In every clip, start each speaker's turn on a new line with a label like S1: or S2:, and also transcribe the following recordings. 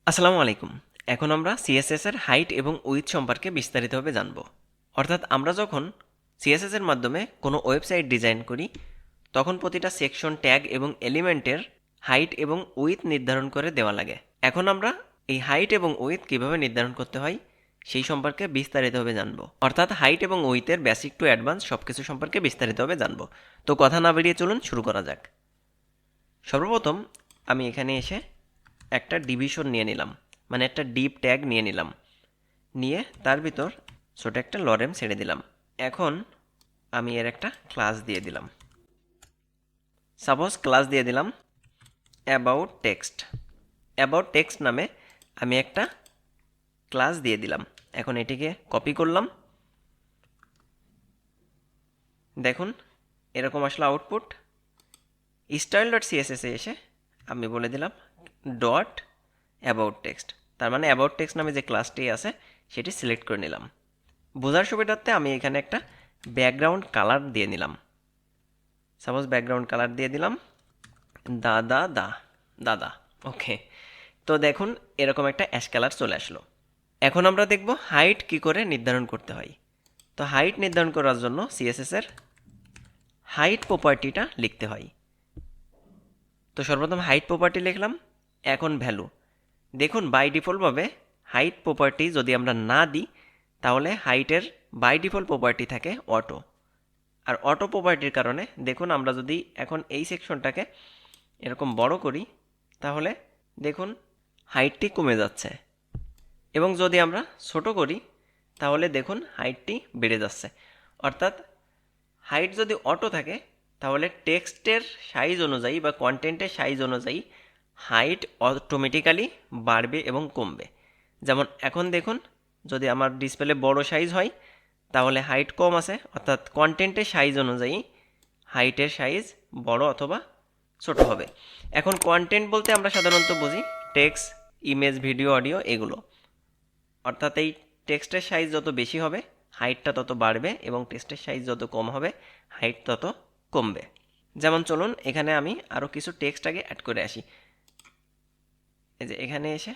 S1: আসসালামু আলাইকুম। এখন আমরা সিএসএস এর হাইট এবং উইথ সম্পর্কে বিস্তারিতভাবে জানব। অর্থাৎ আমরা যখন সিএসএস এর মাধ্যমে কোনো ওয়েবসাইট ডিজাইন করি তখন প্রতিটা সেকশন, ট্যাগ এবং এলিমেন্টের হাইট এবং উইথ নির্ধারণ করে দেওয়া লাগে। এখন আমরা এই হাইট এবং উইথ কিভাবে নির্ধারণ করতে হয় সেই সম্পর্কে বিস্তারিতভাবে জানব। অর্থাৎ হাইট এবং উইথের বেসিক টু অ্যাডভান্স সবকিছু সম্পর্কে বিস্তারিতভাবে জানব। তো কথা না বেরিয়ে চলুন শুরু করা যাক। সর্বপ্রথম আমি এখানে এসে একটা ডিভিশন নিয়ে নিলাম, মানে একটা ডিপ ট্যাগ নিয়ে নিলাম, নিয়ে তার ভিতর ছোট একটা লরেম ছেড়ে দিলাম। এখন আমি এর একটা ক্লাস দিয়ে দিলাম। সাপোজ ক্লাস দিয়ে দিলাম অ্যাবাউট টেক্সট। অ্যাবাউট টেক্সট নামে আমি একটা ক্লাস দিয়ে দিলাম। এখন এটিকে কপি করলাম, দেখুন এরকম আসলে আউটপুট। style.css এ এসে আমি বলে দিলাম ডট অ্যাবাউট টেক্সট, তার মানে অ্যাবাউট টেক্সট নামে যে ক্লাসটি আছে সেটি সিলেক্ট করে নিলাম। বোঝার সুবিধার্থে আমি এখানে একটা ব্যাকগ্রাউন্ড কালার দিয়ে নিলাম। সাপোজ ব্যাকগ্রাউন্ড কালার দিয়ে দিলাম দাদা। ওকে, তো দেখুন এরকম একটা অ্যাশ কালার চলে আসলো। এখন আমরা দেখব হাইট কি করে নির্ধারণ করতে হয়। তো হাইট নির্ধারণ করার জন্য সিএসএস এর হাইট প্রপার্টিটা লিখতে হয়। তো সর্বপ্রথম হাইট প্রপার্টি লিখলাম। এখন ভ্যালু, দেখুন বাই ডিফল্টভাবে হাইট প্রপার্টি যদি আমরা না দিই তাহলে হাইটের বাই ডিফল্ট প্রপার্টি থাকে অটো। আর অটো প্রপার্টির কারণে দেখুন আমরা যদি এখন এই সেকশনটাকে এরকম বড় করি তাহলে দেখুন হাইটটি কমে যাচ্ছে, এবং যদি আমরা ছোট করি তাহলে দেখুন হাইটটি বেড়ে যাচ্ছে। অর্থাৎ হাইট যদি অটো থাকে তাহলে টেক্সটের সাইজ অনুযায়ী বা কন্টেন্টের সাইজ অনুযায়ী হাইট অটোমেটিক্যালি বাড়বে এবং কমবে। যেমন এখন দেখুন যদি আমার ডিসপ্লে বড় সাইজ হয় তাহলে হাইট কম আছে, অর্থাৎ কন্টেন্টের সাইজ অনুযায়ী হাইটের সাইজ বড় অথবা ছোট হবে। এখন কন্টেন্ট বলতে আমরা সাধারণত বুঝি টেক্সট, ইমেজ, ভিডিও, অডিও এগুলো। অর্থাৎ এই টেক্সটের সাইজ যত বেশি হবে হাইটটা তত বাড়বে, এবং টেক্সটের সাইজ যত কম হবে হাইট তত কমবে। যেমন চলুন এখানে আমি আরও কিছু টেক্সট আগে অ্যাড করে আসি। এই যে এখানে এসে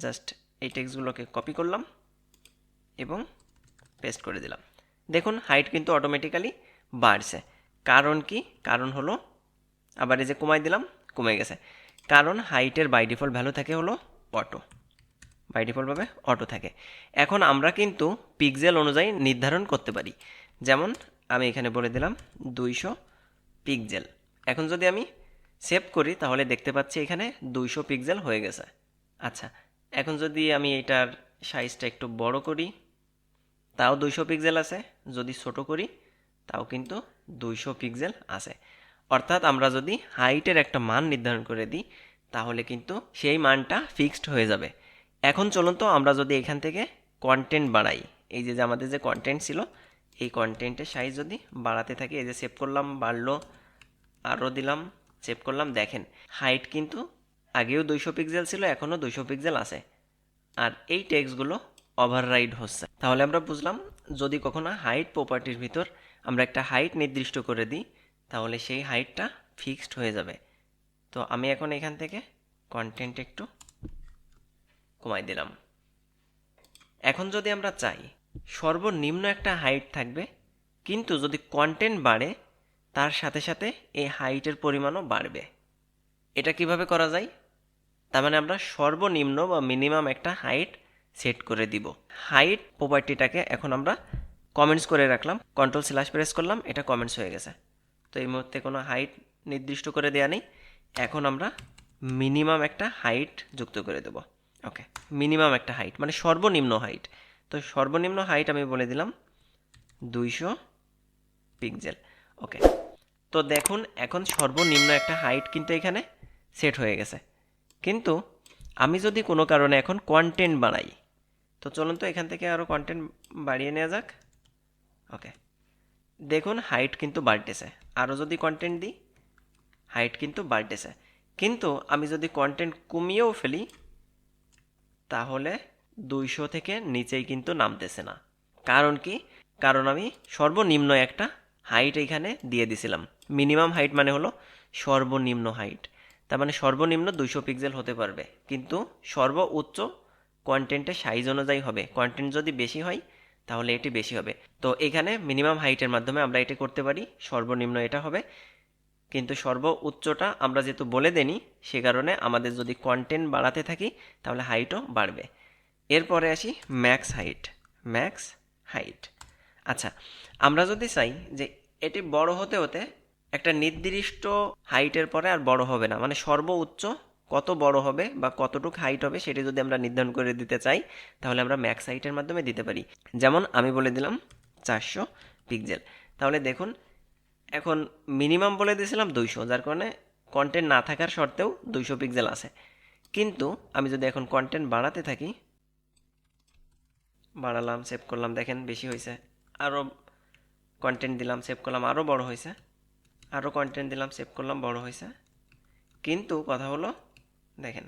S1: জাস্ট এই টেক্সটগুলোকে কপি করলাম এবং পেস্ট করে দিলাম। দেখুন হাইট কিন্তু অটোমেটিক্যালি বাড়ছে। কারণ কি? কারণ হলো আবার এই যে কমাই দিলাম, কমে গেছে। কারণ হাইটের বাই ডিফল্ট ভ্যালু থাকে হলো অটো, বাই ডিফল্টভাবে অটো থাকে। এখন আমরা কিন্তু পিক্সেল অনুযায়ী নির্ধারণ করতে পারি। যেমন আমি এখানে বলে দিলাম 200 পিক্সেল। এখন যদি আমি সেভ করি তাহলে দেখতে পাচ্ছি এখানে 200 পিক্সেল হয়ে গেছে। আচ্ছা, এখন যদি আমি এটার সাইজটা একটু বড় করি তাও 200 পিক্সেল আছে, যদি ছোট করি তাও কিন্তু 200 পিক্সেল আছে। অর্থাৎ আমরা যদি হাইটের একটা মান নির্ধারণ করে দিই তাহলে কিন্তু সেই মানটা ফিক্সড হয়ে যাবে। এখন চলুন তো আমরা যদি এখান থেকে কন্টেন্ট বাড়াই, এই যে আমাদের যে কন্টেন্ট ছিল এই কন্টেন্টের সাইজ যদি বাড়াতে থাকি, এই যে সেভ করলাম বাড়লো, আরও দিলাম, সেভ করলাম, দেখেন হাইট কিন্তু আগেও 200 পিক্সেল ছিল, এখনও 200 পিক্সেল আছে, আর এই টেক্সটগুলো ওভাররাইড হচ্ছে। তাহলে আমরা বুঝলাম যদি কখনো হাইট প্রপার্টির ভিতর আমরা একটা হাইট নির্দিষ্ট করে দিই তাহলে সেই হাইটটা ফিক্সড হয়ে যাবে। তো আমি এখন এখান থেকে কন্টেন্ট একটু কমাই দিলাম। এখন যদি আমরা চাই সর্বনিম্ন একটা হাইট থাকবে, কিন্তু যদি কন্টেন্ট বাড়ে তার সাথে সাথে এই হাইটের পরিমাণও বাড়বে। এটা কিভাবে করা যায়? তার মানে আমরা সর্বনিম্ন বা মিনিমাম একটা হাইট সেট করে দিব। হাইট প্রপার্টিটাকে এখন আমরা কমেন্টস করে রাখলাম, কন্ট্রোল/ প্রেস করলাম, এটা কমেন্টস হয়ে গেছে। তো এই মুহূর্তে কোনো হাইট নির্দিষ্ট করে দেওয়া নেই। এখন আমরা মিনিমাম একটা হাইট যুক্ত করে দেব। ওকে, মিনিমাম একটা হাইট মানে সর্বনিম্ন হাইট। তো সর্বনিম্ন হাইট আমি বলে দিলাম 200 পিক্সেল। ওকে, তো দেখুন এখন সর্বনিম্ন একটা হাইট কিন্তু এখানে সেট হয়ে গেছে। কিন্তু আমি যদি কোনো কারণে এখন কন্টেন্ট বাড়াই, তো চলুন তো এখান থেকে আরও কন্টেন্ট বাড়িয়ে নেওয়া যাক। ওকে, দেখুন হাইট কিন্তু বাড়তেছে। আরও যদি কন্টেন্ট দিই হাইট কিন্তু বাড়তেছে। কিন্তু আমি যদি কন্টেন্ট কমিয়েও ফেলি তাহলে 200 থেকে নিচেই কিন্তু নামতেছে না। কারণ কি? কারণ আমি সর্বনিম্ন একটা হাইট এখানে দিয়ে দিছিলাম। মিনিমাম হাইট মানে হলো সর্বনিম্ন হাইট। তার মানে সর্বনিম্ন 200 পিক্সেল হতে পারবে, কিন্তু সর্বোচ্চ কন্টেন্টের সাইজ অনুযায়ী হবে। কন্টেন্ট যদি বেশি হয় তাহলে এটি বেশি হবে। তো এখানে মিনিমাম হাইটের মাধ্যমে আমরা এটি করতে পারি, সর্বনিম্ন এটা হবে, কিন্তু সর্বোচ্চটা আমরা যেহেতু বলে দেনি সে কারণে আমাদের যদি কন্টেন্ট বাড়াতে থাকি তাহলে হাইটও বাড়বে। এরপরে আসি ম্যাক্স হাইট। ম্যাক্স হাইট, আচ্ছা আমরা যদি চাই যে এটি বড় হতে হতে একটা নির্দিষ্ট হাইটের পরে আর বড় হবে না, মানে সর্বোচ্চ কত বড় হবে বা কতটুকু হাইট হবে সেটি যদি আমরা নির্ধারণ করে দিতে চাই তাহলে আমরা ম্যাক্স হাইটের মাধ্যমে দিতে পারি। যেমন আমি বলে দিলাম 400 পিক্সেল। তাহলে দেখুন এখন মিনিমাম বলে দিয়েছিলাম 200, যার কারণে কন্টেন্ট না থাকার সত্ত্বেও 200 পিক্সেল আছে। কিন্তু আমি যদি এখন কন্টেন্ট বাড়াতে থাকি, বাড়ালাম, সেভ করলাম, দেখেন বেশি হয়েছে, আরও কন্টেন্ট দিলাম, সেভ করলাম, আরও বড় হয়েছে, আরও কন্টেন্ট দিলাম, সেভ করলাম, বড় হয়েছে। কিন্তু কথা হলো দেখেন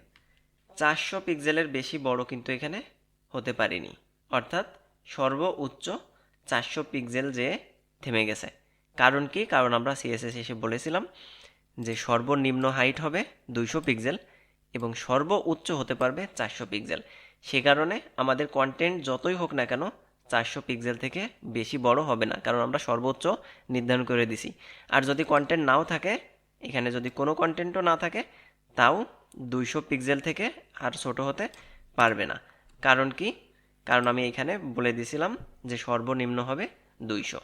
S1: 400 পিক্সেলের বেশি বড় কিন্তু এখানে হতে পারিনি, অর্থাৎ সর্বোচ্চ 400 পিক্সেল যে থেমে গেছে। কারণ কি? কারণ আমরা সিএসএস এসে বলেছিলাম যে সর্বনিম্ন হাইট হবে 200 পিক্সেল এবং সর্বোচ্চ হতে পারবে 400 পিক্সেল। সে কারণে আমাদের কন্টেন্ট যতই হোক না কেন 400 পিক্সেল থেকে বেশি বড় হবে না, কারণ আমরা সর্বোচ্চ নির্ধারণ করে দিছি। আর যদি কন্টেন্ট নাও থাকে, এখানে যদি কোনো কন্টেন্টও না থাকে, তাও 200 পিক্সেল থেকে আর ছোট হতে পারবে না। কারণ কি? কারণ আমি এখানে বলে দিয়েছিলাম যে সর্বনিম্ন হবে 200।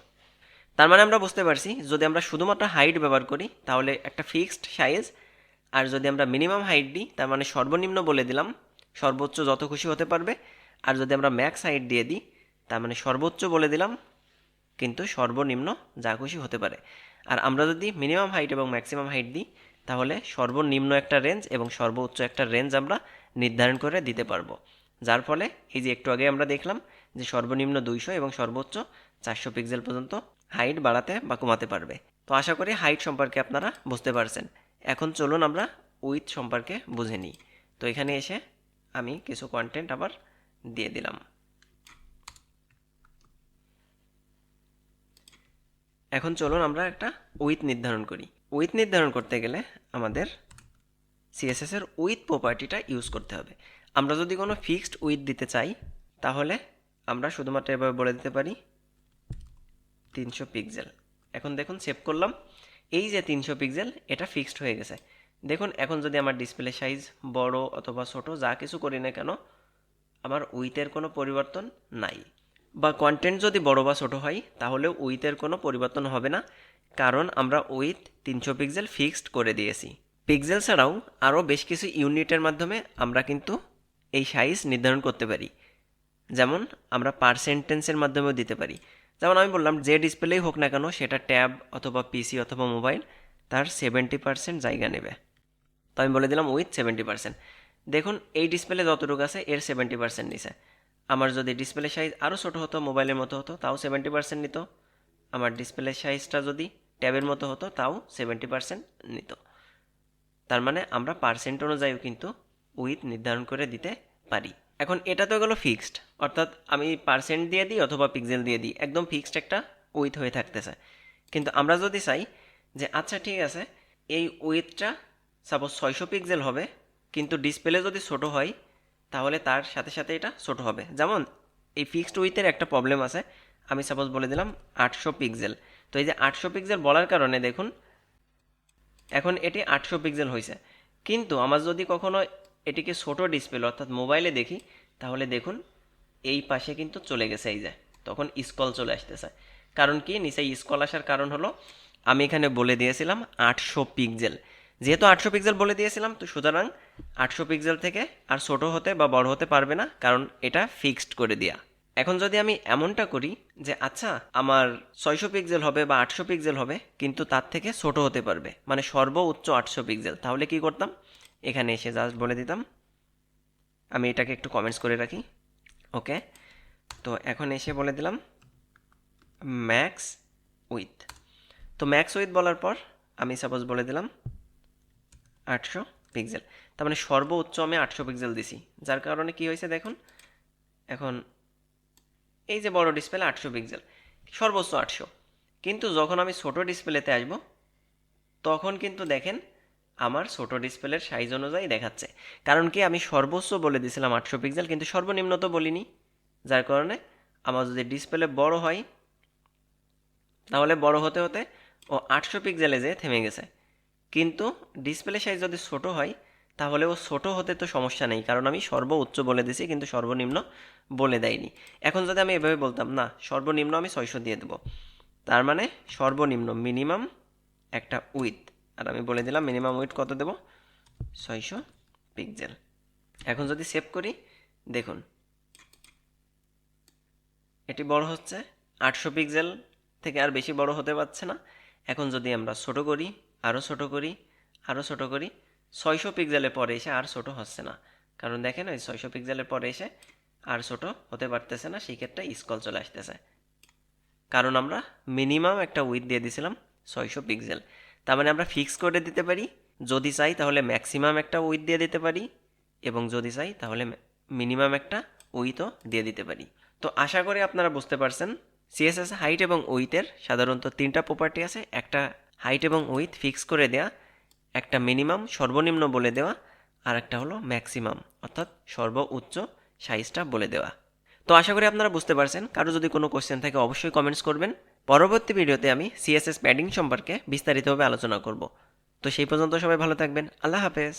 S1: তার মানে আমরা বুঝতে পারছি যদি আমরা শুধুমাত্র হাইট ব্যবহার করি তাহলে একটা ফিক্সড সাইজ, আর যদি আমরা মিনিমাম হাইট দিই তার মানে সর্বনিম্ন বলে দিলাম, সর্বোচ্চ যত খুশি হতে পারবে। আর যদি আমরা ম্যাক্স হাইট দিয়ে দিই তার মানে সর্বোচ্চ বলে দিলাম কিন্তু সর্বনিম্ন যা খুশি হতে পারে। আর আমরা যদি মিনিমাম হাইট এবং ম্যাক্সিমাম হাইট দিই তাহলে সর্বনিম্ন একটা রেঞ্জ এবং সর্বোচ্চ একটা রেঞ্জ আমরা নির্ধারণ করে দিতে পারবো, যার ফলে এই যে একটু আগে আমরা দেখলাম যে সর্বনিম্ন 200 এবং সর্বোচ্চ 400 পিক্সেল পর্যন্ত হাইট বাড়াতে বা কমাতে পারবে। তো আশা করি হাইট সম্পর্কে আপনারা বুঝতে পারছেন। এখন চলুন আমরা উইথ সম্পর্কে বুঝে নিই। তো এখানে এসে আমি কিছু কন্টেন্ট আবার দিয়ে দিলাম। এখন চলুন আমরা একটা উইথ নির্ধারণ করি। উইথ নির্ধারণ করতে গেলে আমাদের সিএসএস এর উইথ প্রপার্টিটা ইউজ করতে হবে। আমরা যদি কোনো ফিক্সড উইথ দিতে চাই তাহলে আমরা শুধুমাত্র এভাবে বলে দিতে পারি 300 পিক্সেল। এখন দেখুন সেভ করলাম, এই যে 300 পিক্সেল এটা ফিক্সড হয়ে গেছে। দেখুন এখন যদি আমার ডিসপ্লে সাইজ বড় অথবা ছোট যা কিছু করি না কেন আমার উইথের কোনো পরিবর্তন নাই, বা কন্টেন্ট যদি বড় বা ছোট হয় তাহলেও উইথের কোনো পরিবর্তন হবে না, কারণ আমরা উইথ 300 পিক্সেল ফিক্সড করে দিয়েছি। পিক্সেল ছাড়াও আরও বেশ কিছু ইউনিটের মাধ্যমে আমরা কিন্তু এই সাইজ নির্ধারণ করতে পারি। যেমন আমরা পার্সেন্টেজের মাধ্যমেও দিতে পারি। যেমন আমি বললাম যে ডিসপ্লেই হোক না কেন সেটা ট্যাব অথবা পিসি অথবা মোবাইল, তার 70% জায়গা নেবে। তো আমি বলে দিলাম উইথ 70%। দেখুন এই ডিসপ্লে যতটুকু আছে এর 70% নিছে। আমার যদি ডিসপ্লে সাইজ আরও ছোটো হতো, মোবাইলের মতো হতো, তাও 70% নিত। আমার ডিসপ্লে সাইজটা যদি ট্যাবের মতো হতো তাও 70% নিত। তার মানে আমরা পার্সেন্ট অনুযায়ীও কিন্তু উইথ নির্ধারণ করে দিতে পারি। এখন এটা তো গেলো ফিক্সড, অর্থাৎ আমি পার্সেন্ট দিয়ে দিই অথবা পিক্সেল দিয়ে দিই, একদম ফিক্সড একটা উইথ হয়ে থাকতেছে। কিন্তু আমরা যদি চাই যে আচ্ছা ঠিক আছে এই উইথটা সাপোজ 600 পিক্সেল হবে, কিন্তু ডিসপ্লে যদি ছোট হয় তাহলে তার সাথে সাথে এটা ছোট হবে। যেমন এই ফিক্সড উইথের একটা প্রবলেম আছে, আমি সাপোজ বলে দিলাম 800 পিক্সেল। তো এই যে 800 পিক্সেল বলার কারণে দেখুন এখন এটি 800 পিক্সেল হয়েছে, কিন্তু আমার যদি কখনো এটিকে ছোট ডিসপ্লে অর্থাৎ মোবাইলে দেখি তাহলে দেখুন এই পাশে কিন্তু চলে গেছে, এই যে তখন স্ক্রল চলে আসতেছে। কারণ কি? নিচে স্ক্রল আসার কারণ হলো আমি এখানে বলে দিয়েছিলাম 800 পিক্সেল। যেহেতু 800 পিক্সেল বলে দিয়েছিলাম তো সুতরাং 800 পিক্সেল থেকে আর ছোট হতে বা বড় হতে পারবে না, কারণ এটা ফিক্সড করে দেয়া। এখন যদি আমি এমনটা করি যে আচ্ছা আমার 600 পিক্সেল হবে বা 800 পিক্সেল হবে কিন্তু তার থেকে ছোট হতে পারবে, মানে সর্বোচ্চ 800 পিক্সেল, তাহলে কি করতাম? এখানে এসে জাস্ট বলে দিতাম, আমি এটাকে একটু কমেন্টস করে রাখি, ওকে। তো এখন এসে বলে দিলাম ম্যাক্স উইথ। তো ম্যাক্স উইথ বলার পর আমি সাপোজ বলে দিলাম 800 পিক্সেল। তার মানে সর্বোচ্চ আমি 800 পিক্সেল দিছি, যার কারণে কি হয়েছে দেখুন এখন এই যে বড় ডিসপ্লে 800 পিক্সেল, সর্বোচ্চ 800। কিন্তু যখন আমি ছোট ডিসপ্লেতে আসব তখন কিন্তু দেখেন আমার ছোট ডিসপ্লের সাইজ অনুযায়ী দেখাচ্ছে। কারণ কি আমি সর্বোচ্চ বলে দিয়েছিলাম 800 পিক্সেল, কিন্তু সর্বনিম্ন তো বলিনি, যার কারণে আমার যদি ডিসপ্লে বড় হয় তাহলে বড় হতে হতে ও 800 পিক্সেলে যেয়ে থেমে গেছে। কিন্তু ডিসপ্লে সাইজ যদি ছোট হয় তাহলে ও ছোট হতে তো সমস্যা নেই, কারণ আমি সর্বোচ্চ বলে দিয়েছি কিন্তু সর্বনিম্ন বলে দেয়নি। এখন যদি আমি এভাবে বলতাম না, সর্বনিম্ন আমি 600 দিয়ে দেবো, তার মানে সর্বনিম্ন মিনিমাম একটা উইথ, আর আমি বলে দিলাম মিনিমাম উইথ কত দেব, 600 পিক্সেল। এখন যদি সেভ করি, দেখুন এটি বড় হচ্ছে, 800 পিক্সেল থেকে আর বেশি বড় হতে পারছে না। এখন যদি আমরা ছোট করি, আরও ছোট করি, আরও ছোট করি, 600 পিক্সেলের পরে এসে আর ছোট হচ্ছে না, কারণ দেখেন ওই 600 পিক্সেলের পরে এসে আর ছোট হতে পারতেছে না, সেই ক্ষেত্রে স্ক্রল চলে আসতেছে, কারণ আমরা মিনিমাম একটা উইথ দিয়ে দিয়েছিলাম 600 পিক্সেল। তার মানে আমরা ফিক্স করে দিতে পারি, যদি চাই তাহলে ম্যাক্সিমাম একটা উইথ দিয়ে দিতে পারি, এবং যদি চাই তাহলে মিনিমাম একটা উইথও দিয়ে দিতে পারি। তো আশা করি আপনারা বুঝতে পারছেন সিএসএস হাইট এবং উইথের সাধারণত তিনটা প্রপার্টি আছে, একটা হাইট এবং উইথ ফিক্স করে দেওয়া, একটা মিনিমাম সর্বনিম্ন বলে দেওয়া, আর একটা হলো ম্যাক্সিমাম অর্থাৎ সর্বোচ্চ সাইজটা বলে দেওয়া। তো আশা করি আপনারা বুঝতে পারছেন। কারো যদি কোনো কোশ্চেন থাকে অবশ্যই কমেন্টস করবেন। পরবর্তী ভিডিওতে আমি সিএসএস প্যাডিং সম্পর্কে বিস্তারিতভাবে আলোচনা করব। তো সেই পর্যন্ত সবাই ভালো থাকবেন। আল্লাহ হাফেজ।